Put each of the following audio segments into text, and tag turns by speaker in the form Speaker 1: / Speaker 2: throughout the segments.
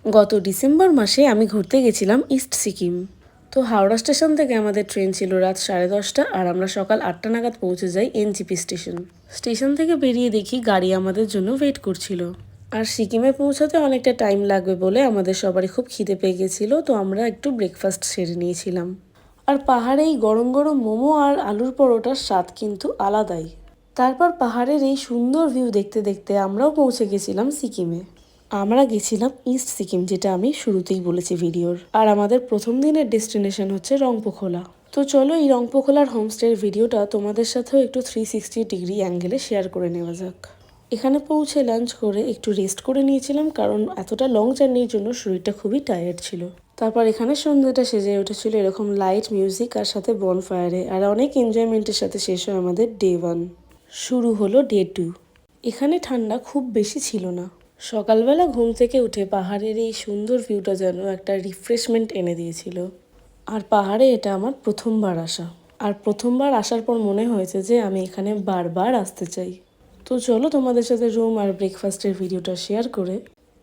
Speaker 1: গত ডিসেম্বর মাসে আমি ঘুরতে গেছিলাম ইস্ট সিকিম। তো হাওড়া স্টেশন থেকে আমাদের ট্রেন ছিল রাত 10:30 আর আমরা সকাল 8টা নাগাদ পৌঁছে যাই এনজিপি স্টেশন। স্টেশন থেকে বেরিয়ে দেখি গাড়ি আমাদের জন্য ওয়েট করছিল। আর সিকিমে পৌঁছাতে অনেকটা টাইম লাগবে বলে আমাদের সবারই খুব খিদে পেয়ে গেছিল, তো আমরা একটু ব্রেকফাস্ট সেরে নিয়েছিলাম। আর পাহাড়ে এই গরম গরম মোমো আর আলুর পরোটার স্বাদ কিন্তু আলাদাই। তারপর পাহাড়ের এই সুন্দর ভিউ দেখতে দেখতে আমরাও পৌঁছে গেছিলাম সিকিমে। আমরা গেছিলাম ইস্ট সিকিম, যেটা আমি শুরুতেই বলেছি ভিডিওর। আর আমাদের প্রথম দিনের ডেস্টিনেশন হচ্ছে রংপোখোলা। তো চলো এই রংপোখোলার হোমস্টের ভিডিওটা তোমাদের সাথেও একটু 360 ডিগ্রি অ্যাঙ্গেলে শেয়ার করে নেওয়া যাক। এখানে পৌঁছে লাঞ্চ করে একটু রেস্ট করে নিয়েছিলাম, কারণ এতটা লং জার্নির জন্য শরীরটা খুবই টায়ার্ড ছিল। তারপর এখানে সন্ধ্যাটা সেজে উঠেছিল এরকম লাইট মিউজিক আর সাথে বনফায়ারে, আর অনেক এনজয়মেন্টের সাথে শেষ হয় আমাদের ডে 1। শুরু হলো ডে 2। এখানে ঠান্ডা খুব বেশি ছিল না। সকালবেলা ঘুম থেকে উঠে পাহাড়ের এই সুন্দর ভিউটা যেন একটা রিফ্রেশমেন্ট এনে দিয়েছিল। আর পাহাড়ে এটা আমার প্রথমবার আসা। আর প্রথমবার আসার পর মনে হয়েছে যে আমি এখানে বারবার আসতে চাই। তো চলো তোমাদের সাথে রুম আর ব্রেকফাস্টের ভিডিওটা শেয়ার করে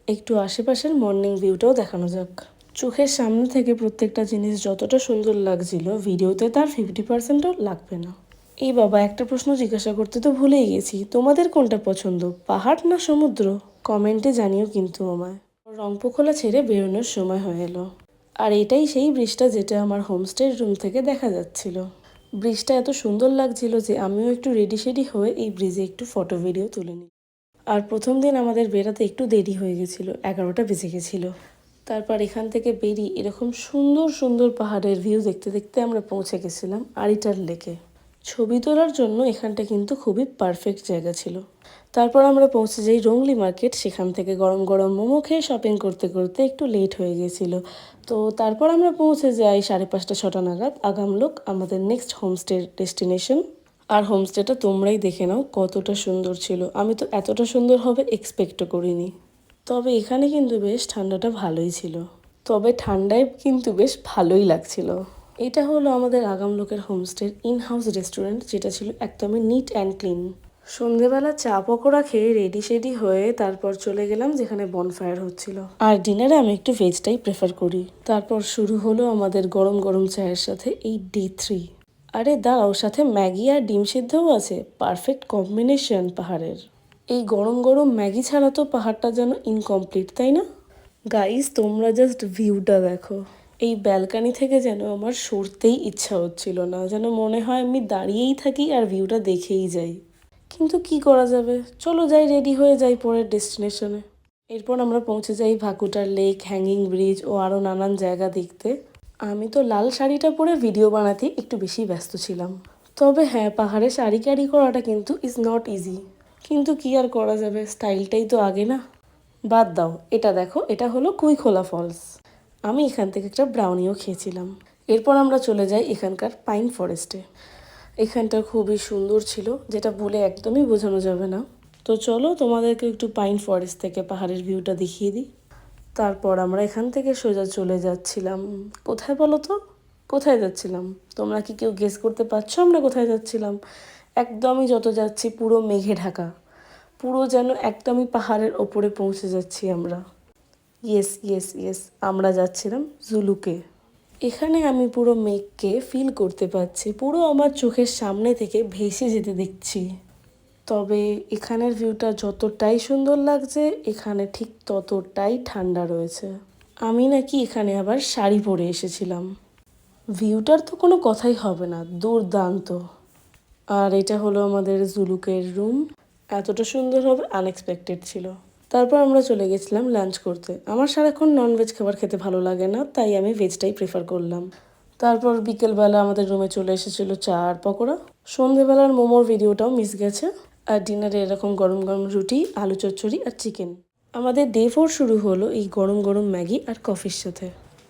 Speaker 1: একটু আশেপাশের মর্নিং ভিউটাও দেখানো যাক। চোখের সামনে থেকে প্রত্যেকটা জিনিস যতটা সুন্দর লাগছিল, ভিডিওতে তার 50%ও লাগবে না। এই বাবা, একটা প্রশ্ন জিজ্ঞাসা করতে তো ভুলেই গেছি, তোমাদের কোনটা পছন্দ, পাহাড় না সমুদ্র? কমেন্টে জানিও কিন্তু আমায়। রংপোখোলা ছেড়ে বেরোনোর সময় হয়ে এলো। আর এটাই সেই ব্রিজটা যেটা আমার হোমস্টের রুম থেকে দেখা যাচ্ছিল। ব্রিজটা এত সুন্দর লাগছিল যে আমিও একটু রেডি শেডি হয়ে এই ব্রিজে একটু ফটো ভিডিও তুলে নিই। আর প্রথম দিন আমাদের বেরাতে একটু দেরি হয়ে গেছিলো, 11টা বেজে গেছিলো। তারপর এখান থেকে বেরিয়ে এরকম সুন্দর সুন্দর পাহাড়ের ভিউ দেখতে দেখতে আমরা পৌঁছে গেছিলাম আরিটার লেকে। ছবি তোলার জন্য এখানটা কিন্তু খুবই পারফেক্ট জায়গা ছিল। তারপর আমরা পৌঁছে যাই রংলি মার্কেট। সেখান থেকে গরম গরম মোমো খেয়ে শপিং করতে করতে একটু লেট হয়ে গেছিলো। তো তারপর আমরা পৌঁছে যাই 5:30-6টা নাগাদ আগামলোক, আমাদের নেক্সট হোমস্টে ডেস্টিনেশন। আর হোমস্টেটা তোমরাই দেখে নাও কতটা সুন্দর ছিল। আমি তো এতটা সুন্দর হবে এক্সপেক্টও করিনি। তবে এখানে কিন্তু বেশ ঠান্ডাটা ভালোই ছিল। তবে ঠান্ডায় কিন্তু বেশ ভালোই লাগছিল। এটা হলো আমাদের আগামলোকের হোমস্টের ইন হাউস রেস্টুরেন্ট, যেটা ছিল একদমই নিট অ্যান্ড ক্লিন। সন্ধেবেলা চা পকোড়া খেয়ে রেডি শেডি হয়ে তারপর চলে গেলাম যেখানে বনফায়ার হচ্ছিল। আর ডিনারে আমি একটু ভেজটাই প্রেফার করি। তারপর শুরু হলো আমাদের গরম গরম চায়ের সাথে এই ডে 3। আরে দাঁড়াও, সাথে ম্যাগি আর ডিম সিদ্ধও আছে। পারফেক্ট কম্বিনেশন পাহাড়ের। এই গরম গরম ম্যাগি ছাড়া তো পাহাড়টা যেন ইনকমপ্লিট, তাই না? গাইস, তোমরা জাস্ট ভিউটা দেখো। এই ব্যালকানি থেকে যেন আমার সরতেই ইচ্ছা হচ্ছিল না, যেন মনে হয় আমি দাঁড়িয়েই থাকি আর ভিউটা দেখেই যাই। কিন্তু কি করা যাবে, চলো যাই, রেডি হয়ে যাই পরের ডেস্টিনেশনে। এরপর আমরা পৌঁছে যাই ভাকুটার লেক, হ্যাঙ্গিং ব্রিজ ও আরও নানান জায়গা দেখতে। আমি তো লাল শাড়িটা পরে ভিডিও বানাতে একটু বেশি ব্যস্ত ছিলাম। তবে হ্যাঁ, পাহাড়ে শাড়ি ক্যারি করাটা কিন্তু ইজ নট ইজি। কিন্তু কি আর করা যাবে, স্টাইলটাই তো আগে না। বাদ দাও, এটা দেখো, এটা হলো কুইখোলা ফলস। আমি এখান থেকে একটা ব্রাউনিও খেয়েছিলাম। এরপর আমরা চলে যাই এখানকার পাইন ফরেস্টে। এখানটা খুবই সুন্দর ছিল, যেটা বলে একদমই বোঝানো যাবে না। তো চলো তোমাদেরকে একটু পাইন ফরেস্ট থেকে পাহাড়ের ভিউটা দেখিয়ে দিই। তারপর আমরা এখান থেকে সোজা চলে যাচ্ছিলাম কোথায় বলো তো? কোথায় যাচ্ছিলাম তোমরা কি কেউ গেস করতে পারছো আমরা কোথায় যাচ্ছিলাম? একদমই যত যাচ্ছি পুরো মেঘে ঢাকা, পুরো যেন একদমই পাহাড়ের ওপরে পৌঁছে যাচ্ছি আমরা। ইয়েস ইয়েস ইয়েস, আমরা যাচ্ছিলাম জুলুকে। এখানে আমি পুরো মেঘকে ফিল করতে পারছি, পুরো আমার চোখের সামনে থেকে ভেসে যেতে দেখছি। তবে এখানের ভিউটা যতটাই সুন্দর লাগছে, এখানে ঠিক ততটাই ঠান্ডা রয়েছে। আমি নাকি এখানে আবার শাড়ি পরে এসেছিলাম। ভিউটার তো কোনো কথাই হবে না, দুর্দান্ত। আর এটা হলো আমাদের জুলুকের রুম। এতটা সুন্দর হবে আনএক্সপেক্টেড ছিল। তারপর আমরা চলে গেছিলাম লাঞ্চ করতে। আমার সারাক্ষণ ননভেজ খাবার খেতে ভালো লাগে না, তাই আমি ভেজটাই প্রেফার করলাম। তারপর বিকেলবেলা আমাদের রুমে চলে এসেছিল চা আর পকোড়া। সন্ধেবেলার মোমোর ভিডিওটাও মিস গেছে। আর ডিনারে এরকম গরম গরম রুটি, আলু চচ্চড়ি আর চিকেন। আমাদের ডে 4 শুরু হলো এই গরম গরম ম্যাগি আর কফির সাথে।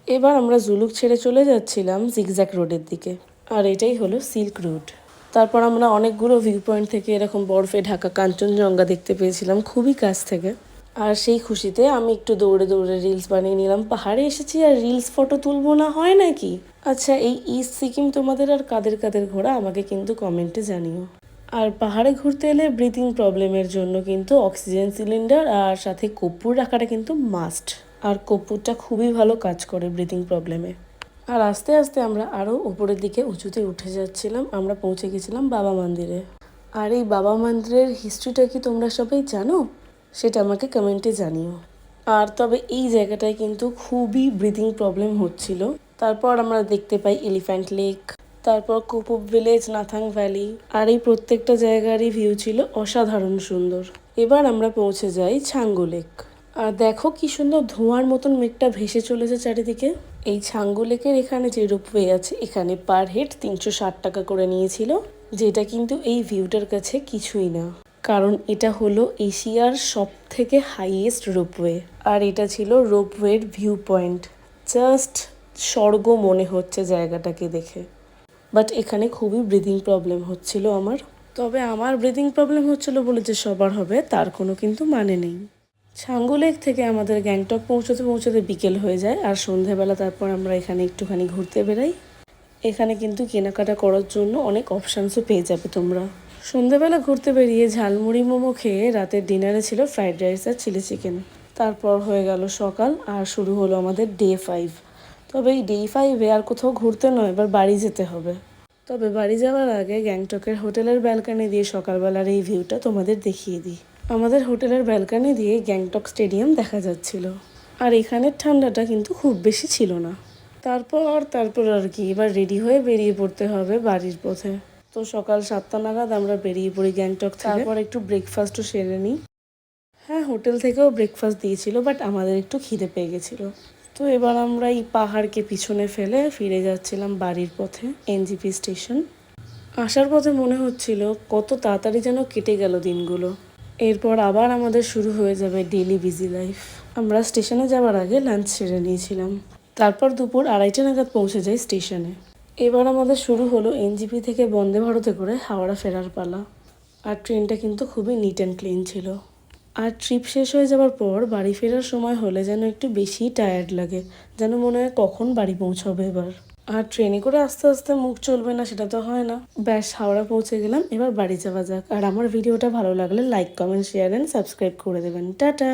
Speaker 1: এবার আমরা জুলুক ছেড়ে চলে যাচ্ছিলাম জিগজ্যাগ রোডের দিকে। আর এটাই হলো সিল্ক রুট। তারপর আমরা অনেকগুলো ভিউ পয়েন্ট থেকে এরকম বরফে ঢাকা কাঞ্চনজঙ্ঘা দেখতে পেয়েছিলাম খুবই কাছ থেকে। আর সেই খুশিতে আমি একটু দৌড়ে দৌড়ে রিলস বানিয়ে নিলাম। পাহাড়ে এসেছি আর রিলস ফটো তুলবো না, হয় নাকি? আচ্ছা, এই ইস্ট সিকিম তোমাদের আর কাদের কাদের ঘোরা আমাকে কিন্তু কমেন্টে জানিও। আর পাহাড়ে ঘুরতে এলে ব্রিথিং প্রবলেমের জন্য কিন্তু অক্সিজেন সিলিন্ডার আর সাথে কর্পূর রাখাটা কিন্তু মাস্ট। আর কর্পূরটা খুবই ভালো কাজ করে ব্রিদিং প্রবলেমে। আর আস্তে আস্তে আমরা আরও উপরের দিকে উঁচুতে উঠে যাচ্ছিলাম। আমরা পৌঁছে গেছিলাম বাবা মন্দিরে। আর এই বাবা মন্দিরের হিস্ট্রিটা কি তোমরা সবাই জানো? সেটা আমাকে কমেন্টে জানিও। আর তবে এই জায়গাটায় কিন্তু খুবই ব্রিদিং প্রবলেম হচ্ছিল। তারপর আমরা দেখতে পাই এলিফ্যান্ট লেক, তারপর কুপুব ভিলেজ, নাথাং ভ্যালি। আর এই প্রত্যেকটা জায়গারই ভিউ ছিল অসাধারণ সুন্দর। এবার আমরা পৌঁছে যাই ছাঙ্গু লেক। আর দেখো কি সুন্দর ধোঁয়ার মতন মেঘটা ভেসে চলেছে চারিদিকে। এই ছাঙ্গু লেকের এখানে যে রোপওয়ে আছে, এখানে পার হেড 360 টাকা করে নিয়েছিল, যেটা কিন্তু এই ভিউটার কাছে কিছুই না। কারণ এটা হলো এশিয়ার সব থেকে হাইয়েস্ট রোপওয়ে। আর এটা ছিল রোপওয়ের ভিউ পয়েন্ট। জাস্ট স্বর্গ মনে হচ্ছে জায়গাটাকে দেখে। বাট এখানে খুবই ব্রিদিং প্রবলেম হচ্ছিল আমার। তবে আমার ব্রিদিং প্রবলেম হচ্ছিল বলে যে সবার হবে তার কোনো কিন্তু মানে নেই। ছাঙ্গু লেক থেকে আমাদের গ্যাংটক পৌঁছতে পৌঁছতে বিকেল হয়ে যায়। আর সন্ধেবেলা তারপর আমরা এখানে একটুখানি ঘুরতে বেরাই। এখানে কিন্তু কেনাকাটা করার জন্য অনেক অপশানসও পেয়ে যাবে তোমরা। সন্ধেবেলা ঘুরতে বেরিয়ে ঝালমুড়ি মোমো খেয়ে রাতের ডিনারে ছিল ফ্রাইড রাইস আর চিলি চিকেন। তারপর হয়ে গেল সকাল আর শুরু হলো আমাদের ডে 5। তবে এই ডে 5-এ আর কোথাও ঘুরতে নয়, এবার বাড়ি যেতে হবে। তবে বাড়ি যাওয়ার আগে গ্যাংটকের হোটেলের ব্যালকানি দিয়ে সকালবেলার এই ভিউটা তোমাদের দেখিয়ে দিই। আমাদের হোটেলের ব্যালকানি দিয়ে গ্যাংটক স্টেডিয়াম দেখা যাচ্ছিল। আর এখানের ঠান্ডাটা কিন্তু খুব বেশি ছিল না। তারপর আর কি, এবার রেডি হয়ে বেরিয়ে পড়তে হবে বাড়ির পথে। তো সকাল 7টা নাগাদ আমরা বেরিয়ে পড়ি গ্যাংটক থেকে। তারপর একটু ব্রেকফাস্টও সেরে নিই। হ্যাঁ, হোটেল থেকেও ব্রেকফাস্ট দিয়েছিল, বাট আমাদের একটু খিদে পেয়ে গেছিলো। তো এবার আমরা এই পাহাড়কে পিছনে ফেলে ফিরে যাচ্ছিলাম বাড়ির পথে, এনজিপি স্টেশন। আসার পথে মনে হচ্ছিল কত তাড়াতাড়ি যেন কেটে গেল দিনগুলো। এরপর আবার আমাদের শুরু হয়ে যাবে ডেলি বিজি লাইফ। আমরা স্টেশনে যাওয়ার আগে লাঞ্চ সেরে নিয়েছিলাম। তারপর দুপুর 2:30 নাগাদ পৌঁছে যাই স্টেশনে। এবার আমাদের শুরু হলো এনজিপি থেকে বন্দে ভারতে করে হাওড়া ফেরার পালা। আর ট্রেনটা কিন্তু খুবই নিট অ্যান্ড ক্লিন ছিল। আর ট্রিপ শেষ হয়ে যাওয়ার পর বাড়ি ফেরার সময় হলে যেন একটু বেশি টায়ার্ড লাগে, যেন মনে হয় কখন বাড়ি পৌঁছাবে এবার। আর ট্রেনে করে আস্তে আস্তে মুখ চলবে না সেটা তো হয় না। ব্যাস, হাওড়া পৌঁছে গেলাম, এবার বাড়ি যাওয়া যাক। আর আমার ভিডিওটা ভালো লাগলে like, comment, share and subscribe করে দেবেন। টাটা।